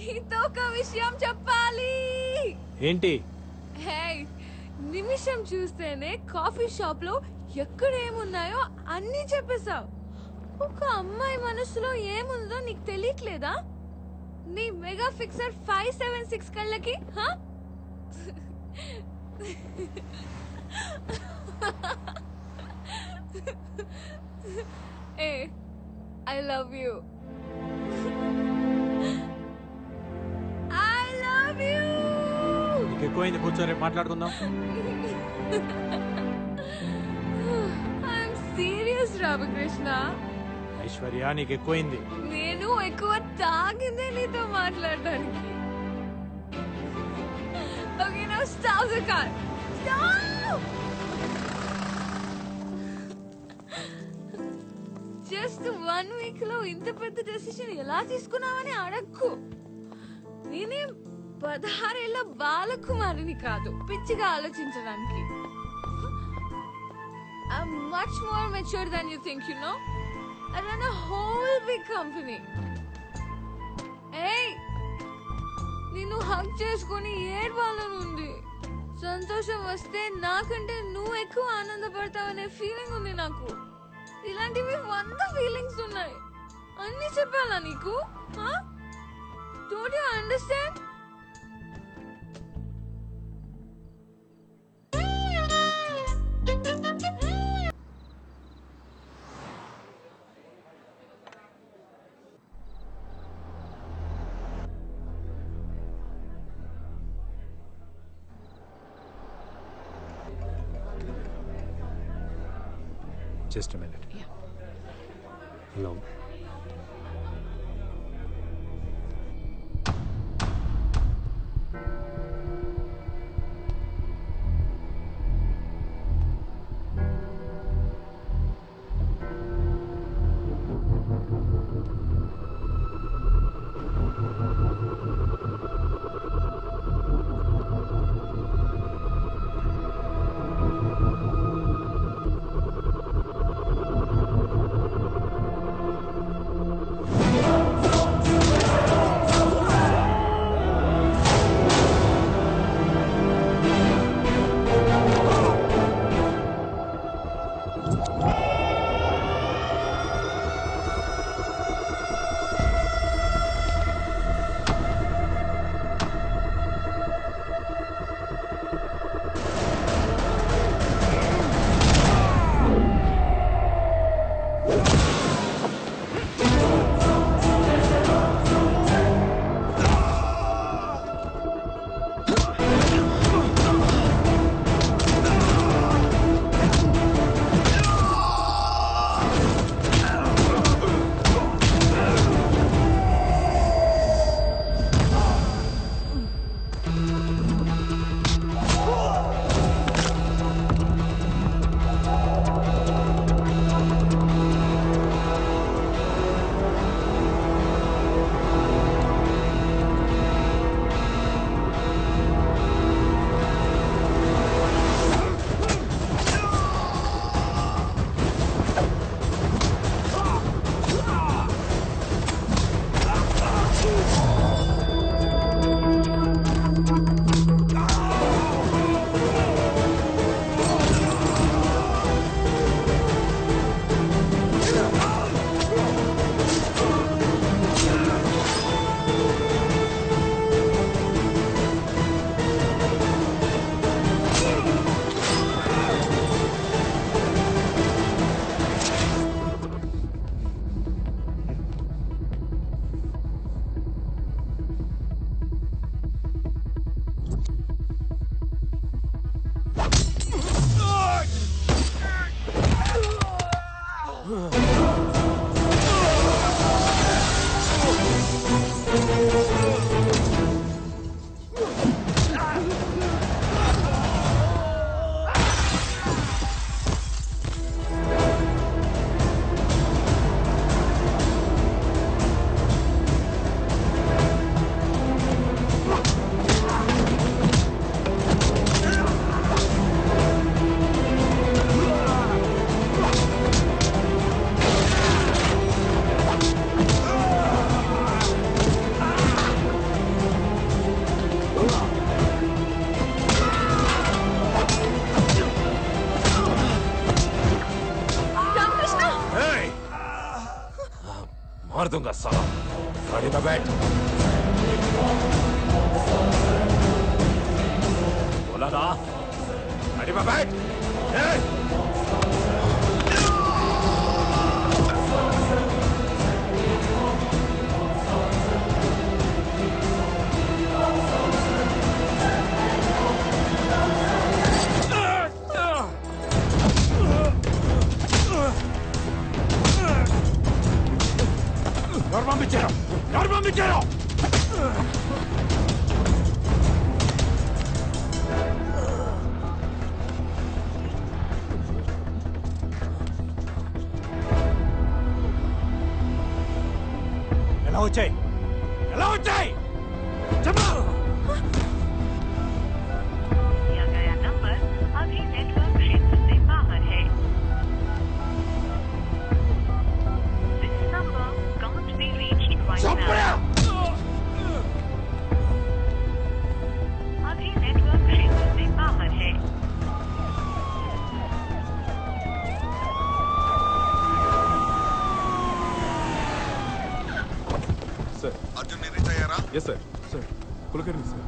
నీతో ఒక విషయం చెప్పాలి. ఏంటి? హే, నిమిషం చూస్తేనే కాఫీ షాప్ లో ఎక్కడ ఏమున్నాయో అన్నీ చెప్పేశావు. ఒక అమ్మాయి మనసులో ఏముందో నీకు తెలియట్లేదా? నీ మెగా ఫిక్సర్ 576 కళ్ళకి ఏ I love you. I love you. నీకు ఎక్కువైంది, కూర్చో, రేపు మాట్లాడుకుందాం. I'm serious Ramakrishna. ఐశ్వర్య, నీకు ఎక్కువైంది. నేను ఎక్కువ తాగిందే నీతో మాట్లాడడానికి. Okay, now stop the car. Stop. Just 1 week లో ఇంత పెద్ద డెసిషన్ ఎలా తీసుకున్నావని అడక్కు. నేనేం 16 ఏళ్ల బాలకుమారిని కాదు పిచ్చిగా ఆలోచించడానికి. I'm much more mature than you think, you know? I run a whole big company. Hey, నిన్ను హగ్ చేసుకుని ఏడ్వాలనుంది. సంతోషం వస్తే నాకంటే నువ్వు ఎక్కువ ఆనందపడతావనే ఫీలింగ్ ఉంది నాకు. ఇలాంటివి 100 ఫీలింగ్స్ ఉన్నాయి. అన్ని చెప్పాలా నీకు? Don't you understand? Just a minute. Yeah. Hello. मार दूंगा साला। गाड़ी में बैठ। बोला ना, गाड़ी में बैठ। Armamicero! ఎలా వచ్చాయి చెప్పు दिया गया नंबर अभी नेटवर्क क्षेत्र से बाहर है। This number can't be reached right now. अभी नेटवर्क क्षेत्र से बाहर है। అర్జున్ నేను రీచ్ అయ్యారా? Yes sir. Sir Kulkarni sir.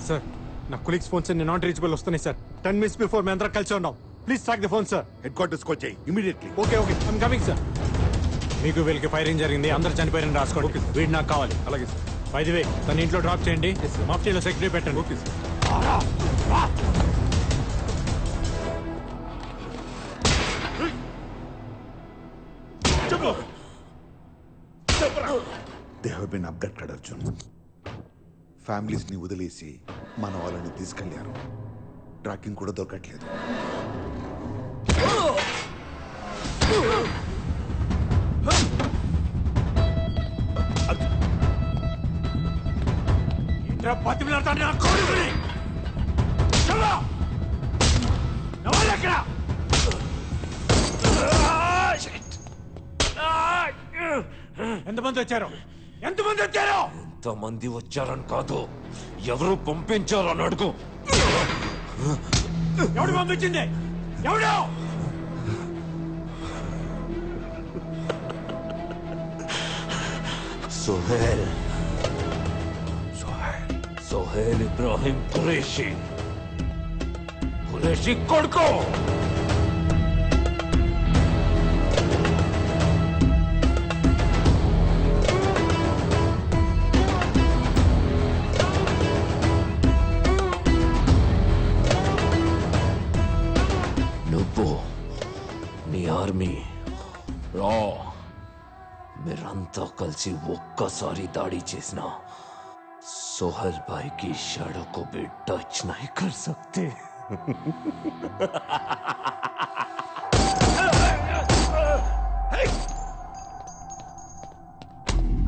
Sir నా కొలీగ్స్ ఫోన్స్ అన్ని నాట్ రీచబుల్ వస్తున్నాయి సార్. 10 minutes బిఫోర్ మేము అందరం కలిసి ఉన్నాం. Please track the phone sir. Head quarters కి వచ్చేయి immediately. Okay I'm coming sir. మీకు వీళ్ళకి ఫైరింగ్ జరిగింది, అందరు చనిపోయారని రాసుకోండి. Okay, sir. వీడు నాకు కావాలి. అలాగే సార్. బై ది వే తన ఇంట్లో డ్రాప్ చేయండి. మాఫ్టీలో సెక్యూరిటీ పెట్టండి. Okay sir. They have been abducted Arjun. Families ని వదిలేసి మన వాళ్ళని తీసుకెళ్లారు. ట్రాకింగ్ కూడా దొరకట్లేదు. ఏంట్రా బతిమిలాడతాడు నా కొడుకుని? చెప్పు! నా వాళ్ళు ఎక్కడ? ఎంతమంది వచ్చారు? ఎంతమంది వచ్చారని కాదు, ఎవరు పంపించారని అడుగు. ఎవడు పంపించింది? ఎవడు? सोहेल सोहेल इब्राहिम कुरैशी కొడుకు. నువ్వు నీ ఆర్మీ రా, మీరంతా కలిసి ఒక్కసారి దాడి చేసిన सोहेल भाई की शैडो को भी टच नहीं कर सकते.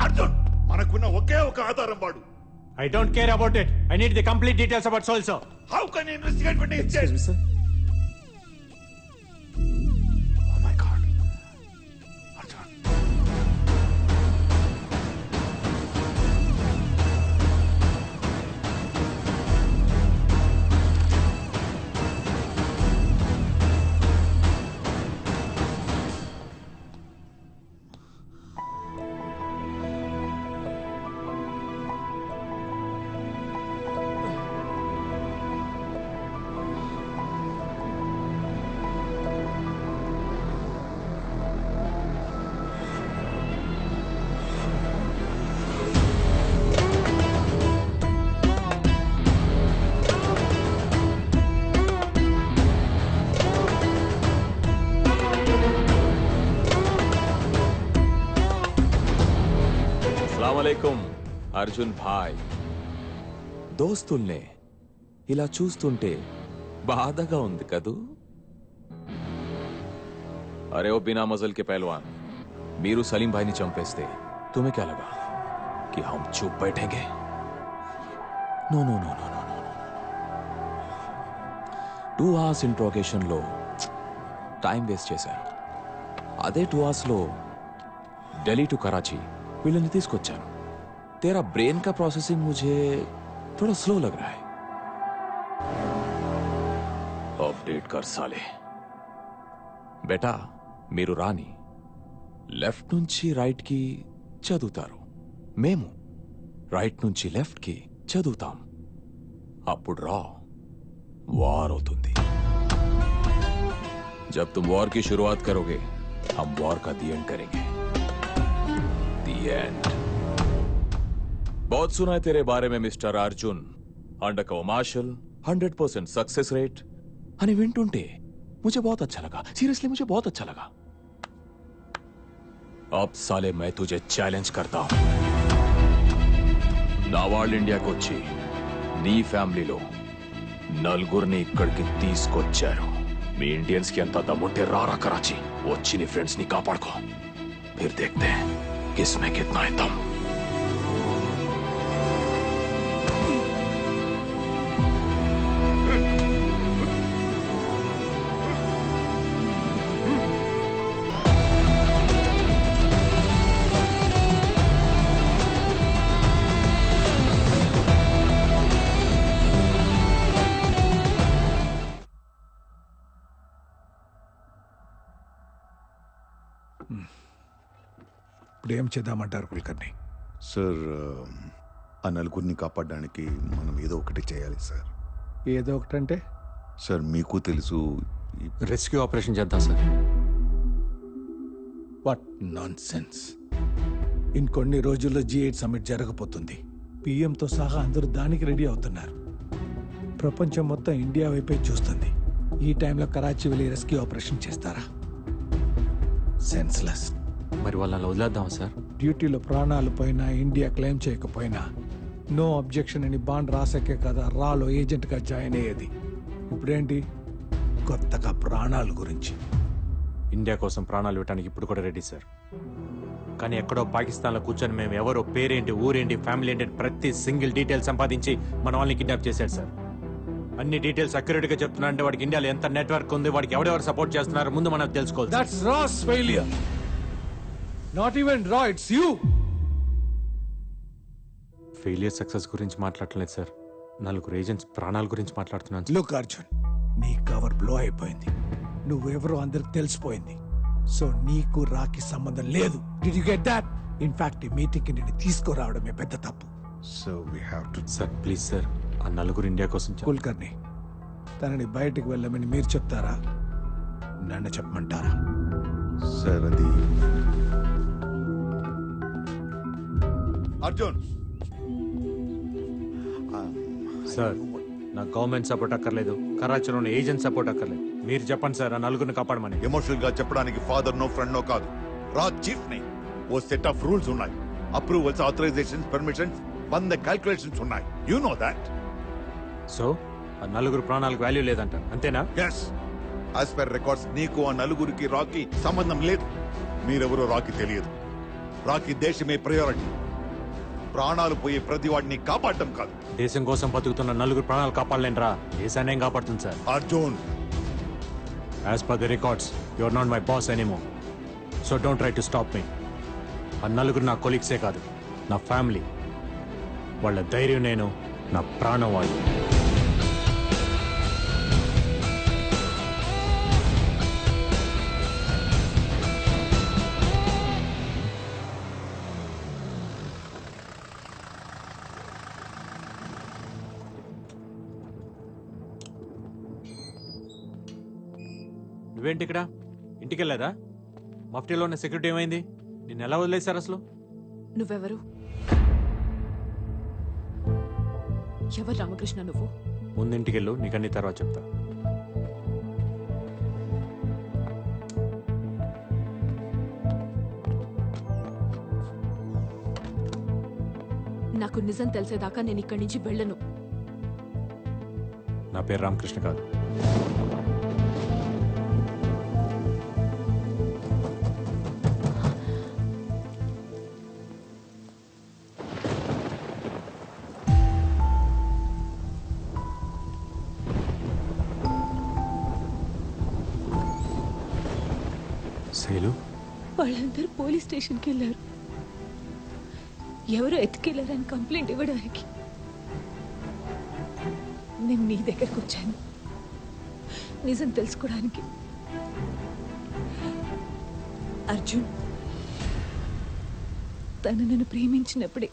అర్జున్, మనకున్న ఒకే ఒక ఆధారం వాడు. I don't care about it. I need the complete details about Soul, sir. How can you investigate when he is dead? Sir. Oh my God. Arjun, అస్సలాముఅలైకుం అర్జున్ భాయ్. దోస్తుల్నే ఇలా చూస్తుంటే బాధగా ఉంది కదూ. అరే ఓ బినా మజల్ के पहलवान, మీరు సలీం భాయ్ని చంపేస్తే तुम्हें क्या लगा कि हम चुप बैठेंगे? No no no no no no. 2 hours interrogation లో టైం వేస్ట్ చేశాను. అదే 2 hours లో ఢిల్లీ టు कराची వీళ్ళని తీసుకొచ్చాను. तेरा ब्रेन का प्रोसेसिंग मुझे थोड़ा स्लो लग रहा है. अपडेट कर साले. बेटा మీరు రాని లెఫ్ట్ నుంచి రైట్కి చదువుతారు, మేము రైట్ నుంచి లెఫ్ట్కి చదువుతాం. అప్పుడు వార్ అవుతుంది. जब तुम वॉर की शुरुआत करोगे हम वॉर का दी एंड करेंगे. The end. बहुत सुना है तेरे बारे में mister Arjun. Undercover marshal, 100% success rate. అని వింటుంటే मुझे बहुत अच्छा लगा. सीरियसली मुझे बहुत अच्छा लगा. अब साले मैं तुझे चैलेंज करता हूं. నా వాళ్ళు ఇండియాకి వచ్చి నీ ఫ్యామిలీలో నలుగురిని ఇక్కడికి తీసుకొచ్చారు. మీ ఇండియన్స్ కి ఎంత దమ్ముంటే రారా कराची వచ్చి నీ ఫ్రెండ్స్ ని కాపాడుకో. फिर देखते हैं किसमें कितना है दम. ఇప్పుడు ఏం చేద్దామంటారు కుల్కర్ని? సార్ ఆ నలుగురిని కాపాడడానికి మనం ఏదో ఒకటి చేయాలి సార్. ఏదో ఒకటంటే? సార్ మీకు తెలుసు రెస్క్యూ ఆపరేషన్ చేద్దాం సార్. What non sense. ఇంకొన్ని రోజుల్లో G8 సమ్మిట్ జరగబోతుంది. పిఎంతో సహా అందరూ దానికి రెడీ అవుతున్నారు. ప్రపంచం మొత్తం ఇండియా వైపే చూస్తుంది. ఈ టైంలో కరాచీ వెళ్ళి రెస్క్యూ ఆపరేషన్ చేస్తారా? సెన్స్లెస్. మరి వాళ్ళని వదిలేద్దాం సార్. డ్యూటీలో ప్రాణాలు పోయినా, ఇండియా క్లెయిమ్ చేయకపోయినా నో అబ్జెక్షన్ అని బాండ్ రాసాకే కదా రాలో ఏజెంట్గా జాయిన్ అయ్యేది. ఇప్పుడేంటి కొత్తగా ప్రాణాల గురించి? ఇండియా కోసం ప్రాణాలు ఇవ్వడానికి ఇప్పుడు కూడా రెడీ సార్. కానీ ఎక్కడో పాకిస్తాన్లో కూర్చొని మేము ఎవరో పేరేంటి, ఊరేంటి, ఫ్యామిలీ ఏంటి ప్రతి సింగిల్ డీటెయిల్ సంపాదించి మన వాళ్ళని కిడ్నాప్ చేశాడు సార్. అన్ని డీటెయిల్స్ అక్యురేట్గా చెప్తున్నా అంటే వాడికి ఇండియాలో ఎంత నెట్వర్క్ ఉంది, వాడికి ఎవరెవరు సపోర్ట్ చేస్తున్నారో ముందు మనం తెలుసుకోవాలి. That's Ra's failure. Not even Ra, it's you. Failure success గురించి మాట్లాడలేదు సార్. నలుగురు ఏజెంట్స్ ప్రాణాల గురించి మాట్లాడుతున్నాను సార్. లుక్ అర్జున్, నీ కవర్ బ్లో అయిపోయింది. నువ్వెవరో అందరికి తెలిసిపోయింది. సో నీకు రాకి సంబంధం లేదు. Did you get that? In fact, ఈ మీటింగ్కి నేను తీసుకురావడమే పెద్ద తప్పు. So we have to. Sir please sir, ఆ నలుగురు ఇండియా కోసం కుల్కర్ని తనని బయటికి వెళ్ళమని మీరు చెప్తారా, నన్ను చెప్పమంటారా? సార్ అది అర్జున్. సార్ నాకు గవర్నమెంట్ సపోర్ట్ అక్కర్లేదు, కరాచీలోని ఏజెంట్ సపోర్ట్ అక్కర్లేదు. మీరు చెప్పండి సార్, ఆ నలుగురిని కాపాడమని. ఎమోషనల్ గా చెప్పడానికి ఫాదర్ నో ఫ్రెండ్ నో కాదు, రాజ్ చీఫ్ ని. ఓ సెట్ ఆఫ్ రూల్స్ ఉన్నాయి, అప్రూవల్స్, ఆథరైజేషన్స్, పర్మిషన్స్, 100 క్యాల్కులేషన్స్ ఉన్నాయి. You know that. సో ఆ నలుగురు ప్రాణాలకు వాల్యూ లేదంటారు, అంతేనా? ఎస్, యాజ్ పర్ రికార్డ్స్ నీకు ఆ నలుగురికి రాకి సంబంధం లేదు. మీరెవరో రాకి తెలియదు. రాకి దేశమే ప్రయారిటీ. ప్రాణాలు పోయే ప్రతి వాడిని కాపాడటం కాదు. దేశం కోసం బతుకుతున్న నలుగురు ప్రాణాలు కాపాడలేంట్రా, దేశాన్ని ఏం కాపాడుతుంది సార్? Arjun, as per the records you are not my boss anymore. So don't try to stop me. ఆ నలుగురు నా కొలీగ్సే కాదు, నా ఫ్యామిలీ. వాళ్ళ ధైర్యం నేను, నా ప్రాణం వాళ్ళు. నువ్వేంటి ఇక్కడ? ఇంటికి వెళ్ళేదా? మఫ్టీలో ఉన్న సెక్యూరిటీ ఏమైంది? నిన్ను ఎలా వదిలేశారు అసలు? నువ్వెవరు? ఎవరు రామకృష్ణ నువ్వు? ముందు ఇంటికి వెళ్ళు, నీకు అన్ని తర్వాత చెప్తా. నాకు నిజం తెలిసేదాకా నేను ఇక్కడి నుంచి వెళ్ళను. నా పేరు రామకృష్ణ కాదు. శైలు, వాళ్ళందరూ పోలీస్ స్టేషన్కి వెళ్ళారు. ఎవరో ఎత్తుకెళ్లారని కంప్లైంట్ ఇవ్వడానికి. నేను నీ దగ్గరకు వచ్చాను నిజం తెలుసుకోవడానికి. అర్జున్, తను నన్ను ప్రేమించినప్పుడే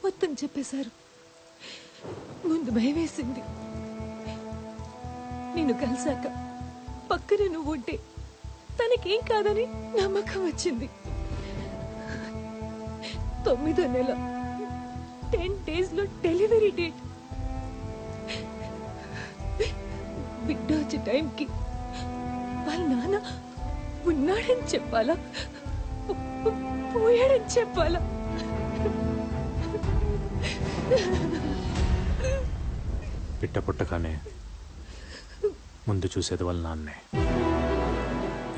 మొత్తం చెప్పేశారు. ముందు భయం వేసింది. నేను కలిసాక పక్కన నువ్వు ఉంటే తనకేం కాదని నమ్మకం వచ్చింది. 9వ నెల 10 days లో డెలివరీ డేట్. బిడ్డ వచ్చే టైంకి వాళ్ళ నాన్న ఉన్నాడని చెప్పాలా, పోయాడని చెప్పాలా? బిడ్డ పుట్టగానే ముందు చూసేది వాళ్ళ నాన్నే.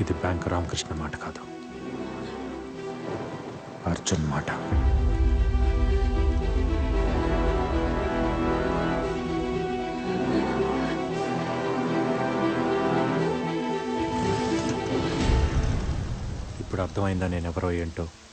ఇది బ్యాంక్ రామకృష్ణ మాట కాదు, అర్జున్ మాట. ఇప్పుడు అర్థమైందా నేనెవరో ఏంటో?